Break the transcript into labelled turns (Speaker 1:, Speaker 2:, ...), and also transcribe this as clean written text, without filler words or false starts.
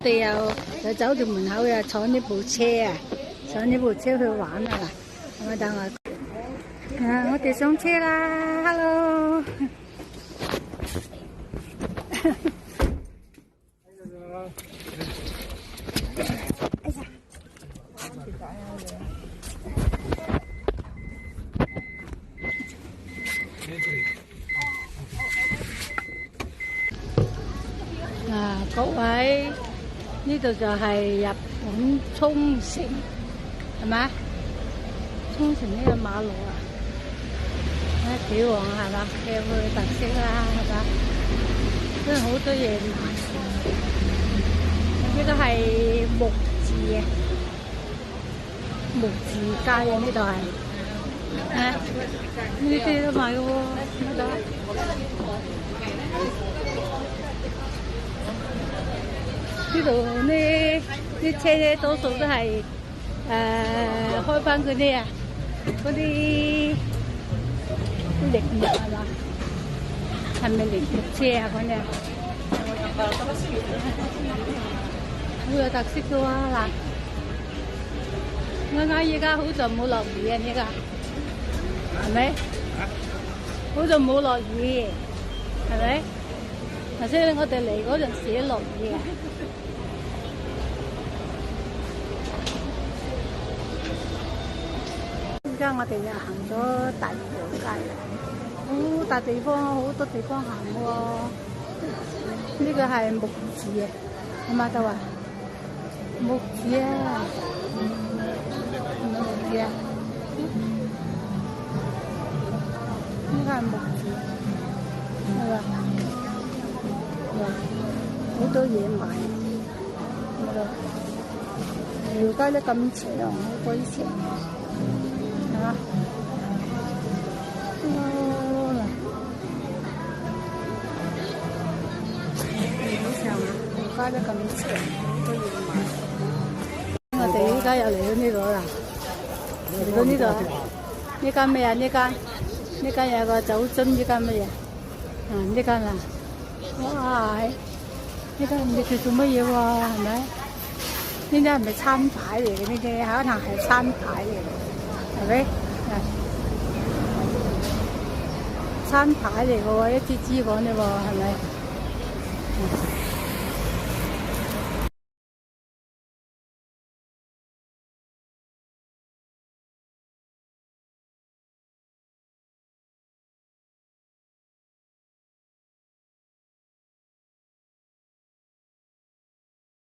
Speaker 1: 哋又酒店門口又坐呢部車啊，坐呢部車去玩啊嗱，咁啊等我，我哋上車啦 ，hello。各位，呢度就係日本沖繩，係咪？沖繩呢個馬路啊，幾旺係嘛？幾有特色啦，係嘛？真係好多嘢買。呢個係木字嘅，木字街啊！呢度係，呢啲都買嘅喎，呢度。呢度呢啲車咧，多數都係開翻嗰啲啊，嗰啲鈴木係嘛？係咪鈴木車啊？嗰啲好有特色嘅喎嗱，啱啱依家好在冇落雨啊！呢個係咪？好在冇落雨，係咪？頭先我哋嚟嗰陣時落雨啊！而家我哋又行咗第二條街啦，好大地方，好多地方行喎。呢個係木字啊，阿媽都話木字啊，木字啊，呢個係木字，係嘛？好多嘢買，條街都咁長，好鬼長。街得咁長，都要買。我哋依家又嚟到呢度啦，嚟到呢度，呢間咩啊？呢間有個酒樽，呢間乜嘢？呢間啊，哇！呢間唔知佢做乜嘢喎？係咪？呢啲係咪餐牌嚟嘅？呢啲可能係餐牌嚟嘅，係咪？餐牌嚟嘅喎，一支支講啫喎，係咪？